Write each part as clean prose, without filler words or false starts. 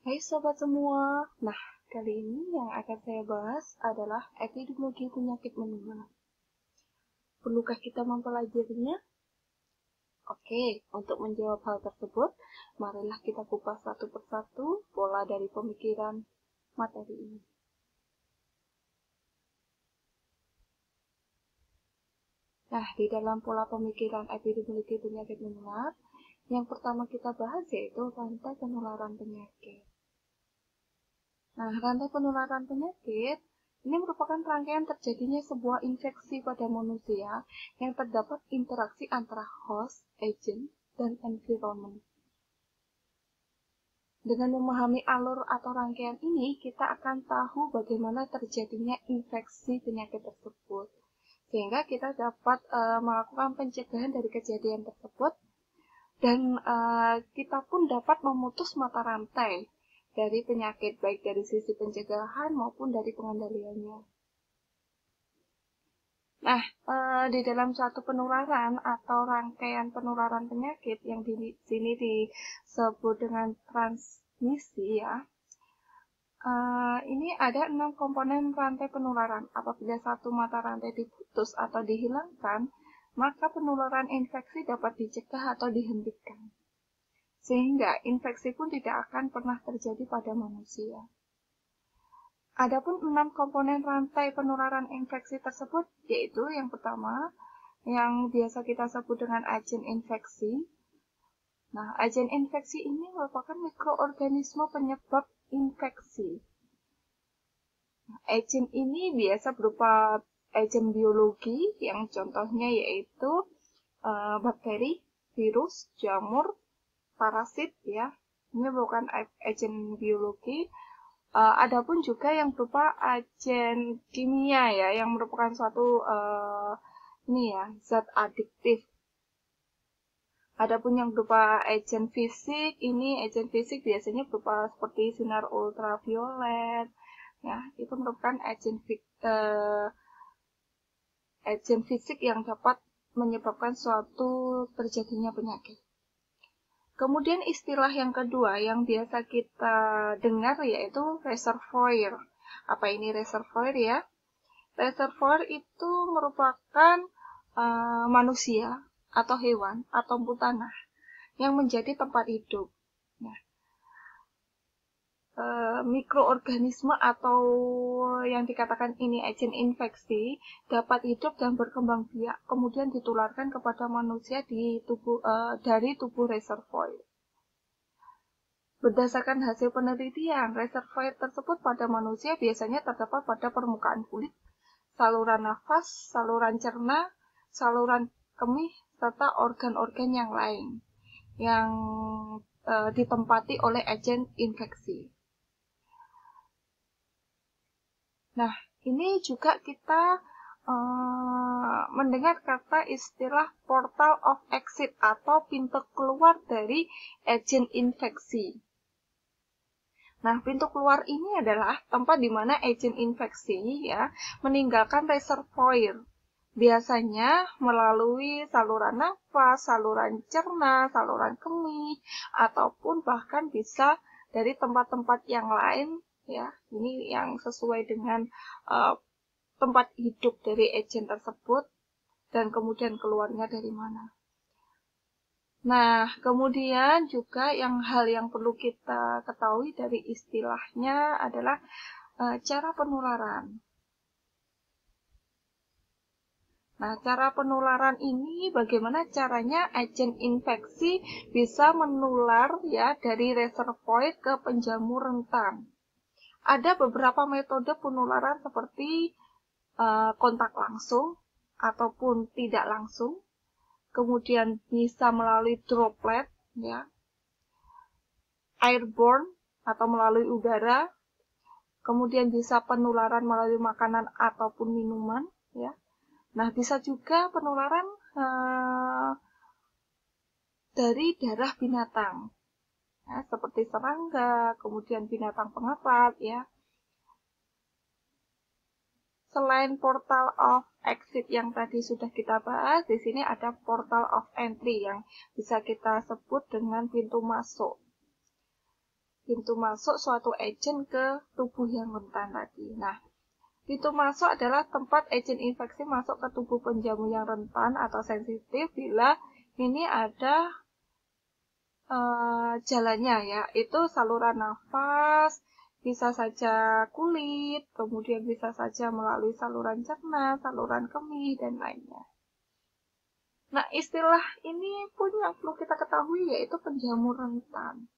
Hai sobat semua, nah kali ini yang akan saya bahas adalah epidemiologi penyakit menular. Perlukah kita mempelajarinya? Oke, untuk menjawab hal tersebut, marilah kita kupas satu persatu pola dari pemikiran materi ini. Nah, di dalam pola pemikiran epidemiologi penyakit menular, yang pertama kita bahas yaitu rantai penularan penyakit. Nah, rantai penularan penyakit ini merupakan rangkaian terjadinya sebuah infeksi pada manusia yang terdapat interaksi antara host, agent, dan environment. Dengan memahami alur atau rangkaian ini, kita akan tahu bagaimana terjadinya infeksi penyakit tersebut. Sehingga kita dapat melakukan pencegahan dari kejadian tersebut, dan kita pun dapat memutus mata rantai dari penyakit, baik dari sisi pencegahan maupun dari pengendaliannya. Nah, di dalam suatu penularan atau rangkaian penularan penyakit yang di sini disebut dengan transmisi ya, ini ada 6 komponen rantai penularan. Apabila satu mata rantai diputus atau dihilangkan, maka penularan infeksi dapat dicegah atau dihentikan. Sehingga infeksi pun tidak akan pernah terjadi pada manusia. Adapun 6 komponen rantai penularan infeksi tersebut, yaitu yang pertama, yang biasa kita sebut dengan agen infeksi. Nah, agen infeksi ini merupakan mikroorganisme penyebab infeksi. Nah, agen ini biasa berupa agen biologi, yang contohnya yaitu bakteri, virus, jamur, parasit ya. Ini merupakan agen biologi. Adapun juga yang berupa agen kimia ya, yang merupakan suatu zat adiktif. Adapun yang berupa agen fisik, ini agen fisik biasanya berupa seperti sinar ultraviolet, ya itu merupakan agen fisik yang dapat menyebabkan suatu terjadinya penyakit. Kemudian istilah yang kedua yang biasa kita dengar yaitu reservoir. Apa ini reservoir ya? Reservoir itu merupakan manusia atau hewan atau tanah yang menjadi tempat hidup. Nah, mikroorganisme atau yang dikatakan ini agen infeksi dapat hidup dan berkembang biak, kemudian ditularkan kepada manusia dari tubuh reservoir. Berdasarkan hasil penelitian, reservoir tersebut pada manusia biasanya terdapat pada permukaan kulit, saluran nafas, saluran cerna, saluran kemih, serta organ-organ yang lain yang ditempati oleh agen infeksi. Nah, ini juga kita mendengar kata istilah portal of exit atau pintu keluar dari agen infeksi. Nah, pintu keluar ini adalah tempat di mana agen infeksi ya meninggalkan reservoir. Biasanya melalui saluran nafas, saluran cerna, saluran kemih, ataupun bahkan bisa dari tempat-tempat yang lain ya. Ini yang sesuai dengan tempat hidup dari agen tersebut dan kemudian keluarnya dari mana. Nah, kemudian juga hal yang perlu kita ketahui dari istilahnya adalah cara penularan. Nah, cara penularan ini bagaimana caranya agen infeksi bisa menular ya dari reservoir ke penjamur rentan. Ada beberapa metode penularan seperti kontak langsung ataupun tidak langsung. Kemudian bisa melalui droplet ya. Airborne atau melalui udara. Kemudian bisa penularan melalui makanan ataupun minuman ya. Nah, bisa juga penularan dari darah binatang, ya, seperti serangga, kemudian binatang pengapat, ya. Selain portal of exit yang tadi sudah kita bahas, di sini ada portal of entry yang bisa kita sebut dengan pintu masuk. pintu masuk suatu agen ke tubuh yang rentan tadi. Nah, pintu masuk adalah tempat agen infeksi masuk ke tubuh penjamu yang rentan atau sensitif bila ini ada jalannya, ya, itu saluran nafas, bisa saja kulit, kemudian bisa saja melalui saluran cerna, saluran kemih, dan lainnya. Nah, istilah ini pun yang perlu kita ketahui yaitu penjamu rentan.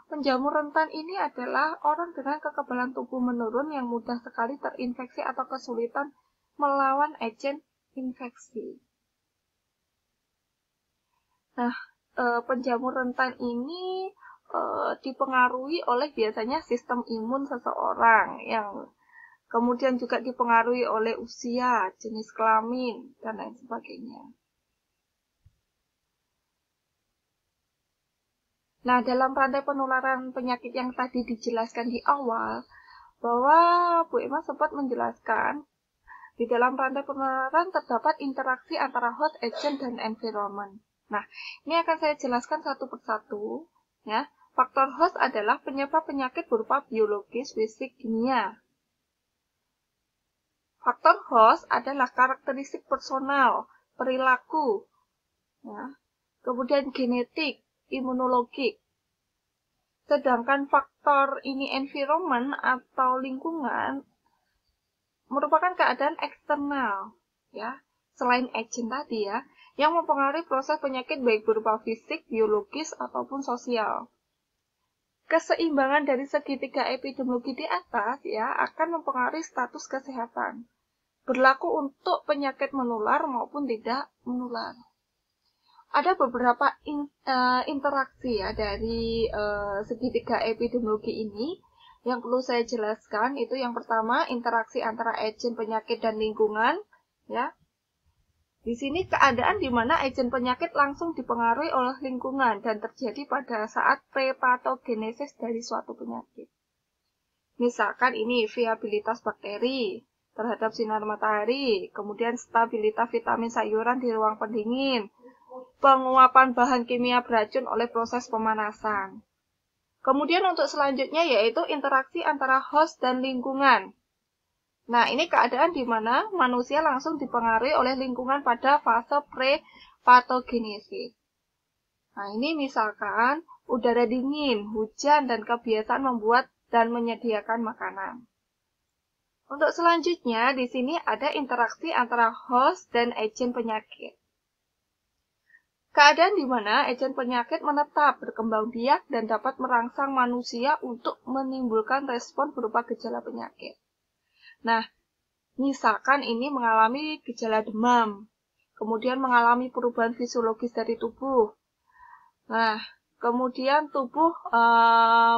Penjamu rentan ini adalah orang dengan kekebalan tubuh menurun yang mudah sekali terinfeksi atau kesulitan melawan agen infeksi. Nah, penjamu rentan ini dipengaruhi oleh biasanya sistem imun seseorang, yang kemudian juga dipengaruhi oleh usia, jenis kelamin, dan lain sebagainya. Nah, dalam rantai penularan penyakit yang tadi dijelaskan di awal, bahwa Bu Emma sempat menjelaskan, di dalam rantai penularan terdapat interaksi antara host, agent, dan environment. Nah, ini akan saya jelaskan satu persatu. Ya. Faktor host adalah penyebab penyakit berupa biologis, fisik, kimia. Faktor host adalah karakteristik personal, perilaku, ya. Kemudian genetik, imunologik. Sedangkan faktor ini environment atau lingkungan merupakan keadaan eksternal, ya, selain agent tadi, ya, yang mempengaruhi proses penyakit baik berupa fisik, biologis, ataupun sosial. Keseimbangan dari segitiga epidemiologi di atas, ya, akan mempengaruhi status kesehatan, berlaku untuk penyakit menular maupun tidak menular. Ada beberapa interaksi, ya, dari segitiga epidemiologi ini yang perlu saya jelaskan. Itu yang pertama, interaksi antara agen penyakit dan lingkungan, ya. Di sini keadaan di mana agen penyakit langsung dipengaruhi oleh lingkungan dan terjadi pada saat prepatogenesis dari suatu penyakit. Misalkan ini viabilitas bakteri terhadap sinar matahari, kemudian stabilitas vitamin sayuran di ruang pendingin, penguapan bahan kimia beracun oleh proses pemanasan. Kemudian untuk selanjutnya yaitu interaksi antara host dan lingkungan. Nah, ini keadaan di mana manusia langsung dipengaruhi oleh lingkungan pada fase prepatogenesis. Nah, ini misalkan udara dingin, hujan, dan kebiasaan membuat dan menyediakan makanan. Untuk selanjutnya, di sini ada interaksi antara host dan agen penyakit. Keadaan di mana agen penyakit menetap, berkembang biak, dan dapat merangsang manusia untuk menimbulkan respon berupa gejala penyakit. Nah, misalkan ini mengalami gejala demam, kemudian mengalami perubahan fisiologis dari tubuh. Nah, kemudian tubuh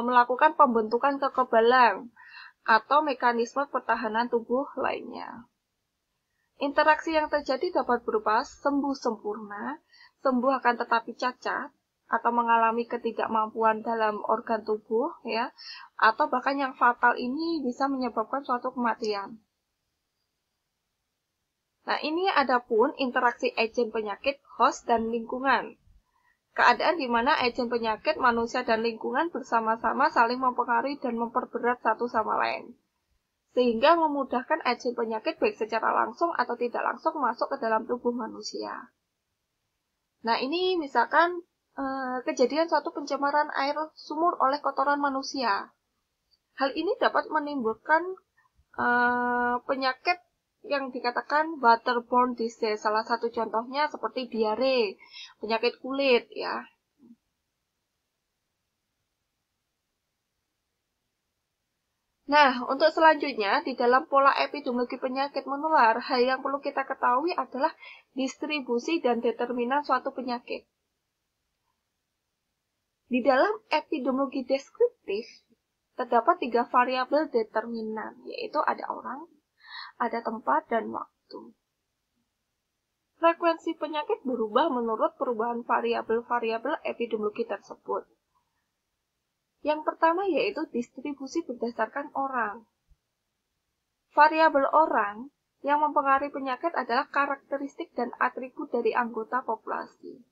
melakukan pembentukan kekebalan atau mekanisme pertahanan tubuh lainnya. Interaksi yang terjadi dapat berupa sembuh sempurna, sembuh akan tetapi cacat, atau mengalami ketidakmampuan dalam organ tubuh, ya, atau bahkan yang fatal ini bisa menyebabkan suatu kematian. Nah, ini adapun interaksi agen penyakit, host, dan lingkungan. Keadaan di mana agen penyakit, manusia, dan lingkungan bersama-sama saling mempengaruhi dan memperberat satu sama lain, sehingga memudahkan agen penyakit baik secara langsung atau tidak langsung masuk ke dalam tubuh manusia. Nah, ini misalkan kejadian suatu pencemaran air sumur oleh kotoran manusia. Hal ini dapat menimbulkan penyakit yang dikatakan waterborne disease. Salah satu contohnya seperti diare, penyakit kulit, ya. Nah, untuk selanjutnya, di dalam pola epidemiologi penyakit menular, hal yang perlu kita ketahui adalah distribusi dan determinan suatu penyakit. Di dalam epidemiologi deskriptif, terdapat 3 variabel determinan, yaitu ada orang, ada tempat, dan waktu. Frekuensi penyakit berubah menurut perubahan variabel-variabel epidemiologi tersebut. Yang pertama yaitu distribusi berdasarkan orang. Variabel orang yang mempengaruhi penyakit adalah karakteristik dan atribut dari anggota populasi.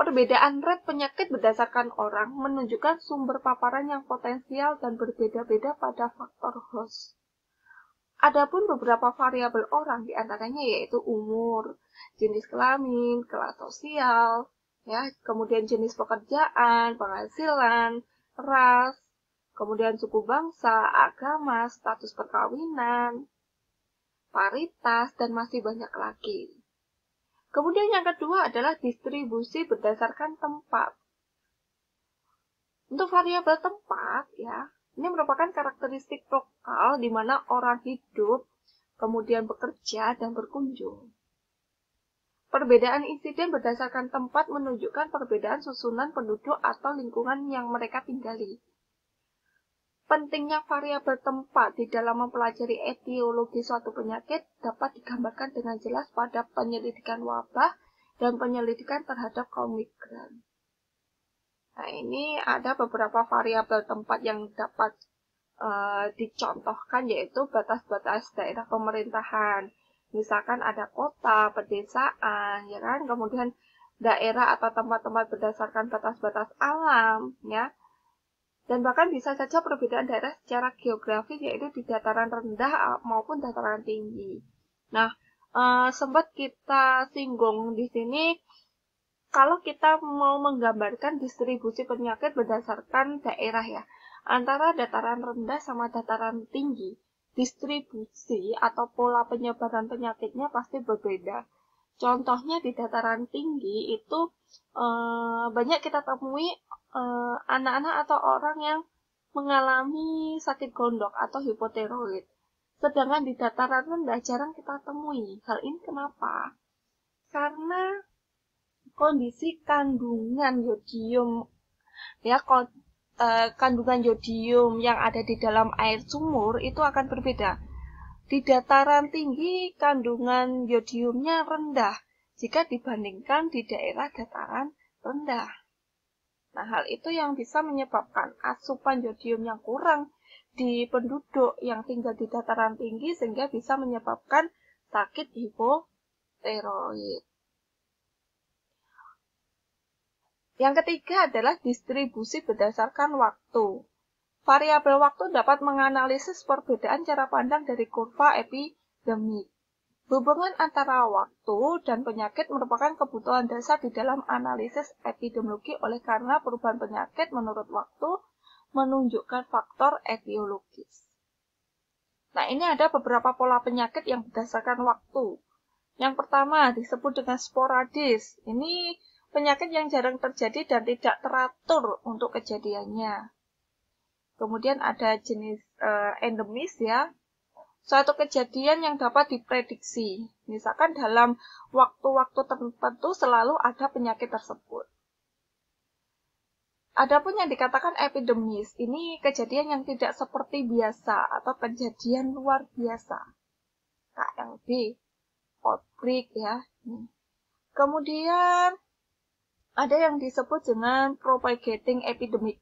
Perbedaan rate penyakit berdasarkan orang menunjukkan sumber paparan yang potensial dan berbeda-beda pada faktor host. Adapun beberapa variabel orang diantaranya yaitu umur, jenis kelamin, kelas sosial, ya, kemudian jenis pekerjaan, penghasilan, ras, kemudian suku bangsa, agama, status perkawinan, paritas, dan masih banyak lagi. Kemudian yang kedua adalah distribusi berdasarkan tempat. Untuk variabel tempat, ya, ini merupakan karakteristik lokal di mana orang hidup, kemudian bekerja dan berkunjung. Perbedaan insiden berdasarkan tempat menunjukkan perbedaan susunan penduduk atau lingkungan yang mereka tinggali. Pentingnya variabel tempat di dalam mempelajari etiologi suatu penyakit dapat digambarkan dengan jelas pada penyelidikan wabah dan penyelidikan terhadap kaum migran. Nah, ini ada beberapa variabel tempat yang dapat dicontohkan, yaitu batas-batas daerah pemerintahan. Misalkan ada kota, pedesaan, ya kan? Kemudian daerah atau tempat-tempat berdasarkan batas-batas alam, ya. Dan bahkan bisa saja perbedaan daerah secara geografis, yaitu di dataran rendah maupun dataran tinggi. Nah, sempat kita singgung di sini, kalau kita mau menggambarkan distribusi penyakit berdasarkan daerah ya, antara dataran rendah sama dataran tinggi, distribusi atau pola penyebaran penyakitnya pasti berbeda. Contohnya di dataran tinggi itu banyak kita temui anak-anak atau orang yang mengalami sakit gondok atau hipotiroid. Sedangkan di dataran rendah jarang kita temui. Hal ini kenapa? Karena kondisi kandungan yodium, ya, kandungan yodium yang ada di dalam air sumur itu akan berbeda. Di dataran tinggi kandungan yodiumnya rendah jika dibandingkan di daerah dataran rendah. Nah, hal itu yang bisa menyebabkan asupan yodium yang kurang di penduduk yang tinggal di dataran tinggi sehingga bisa menyebabkan sakit hipotiroid. Yang ketiga adalah distribusi berdasarkan waktu. Variabel waktu dapat menganalisis perbedaan cara pandang dari kurva epidemik. Hubungan antara waktu dan penyakit merupakan kebutuhan dasar di dalam analisis epidemiologi oleh karena perubahan penyakit menurut waktu menunjukkan faktor etiologis. Nah, ini ada beberapa pola penyakit yang berdasarkan waktu. Yang pertama disebut dengan sporadis. Ini penyakit yang jarang terjadi dan tidak teratur untuk kejadiannya. Kemudian ada jenis endemis ya. Suatu kejadian yang dapat diprediksi. Misalkan dalam waktu-waktu tertentu selalu ada penyakit tersebut. Adapun yang dikatakan epidemis, ini kejadian yang tidak seperti biasa atau kejadian luar biasa. KLB, outbreak ya. Kemudian ada yang disebut dengan propagating epidemic.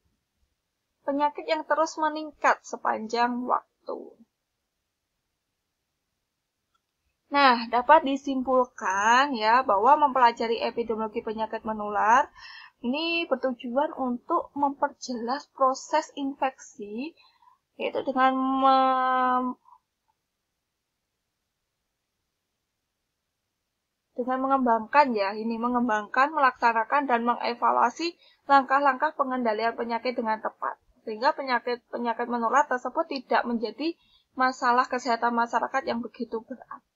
Penyakit yang terus meningkat sepanjang waktu. Nah, dapat disimpulkan ya bahwa mempelajari epidemiologi penyakit menular ini bertujuan untuk memperjelas proses infeksi, yaitu dengan mengembangkan melaksanakan dan mengevaluasi langkah-langkah pengendalian penyakit dengan tepat, sehingga penyakit menular tersebut tidak menjadi masalah kesehatan masyarakat yang begitu berarti.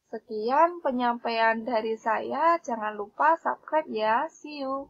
Sekian penyampaian dari saya, jangan lupa subscribe ya, see you.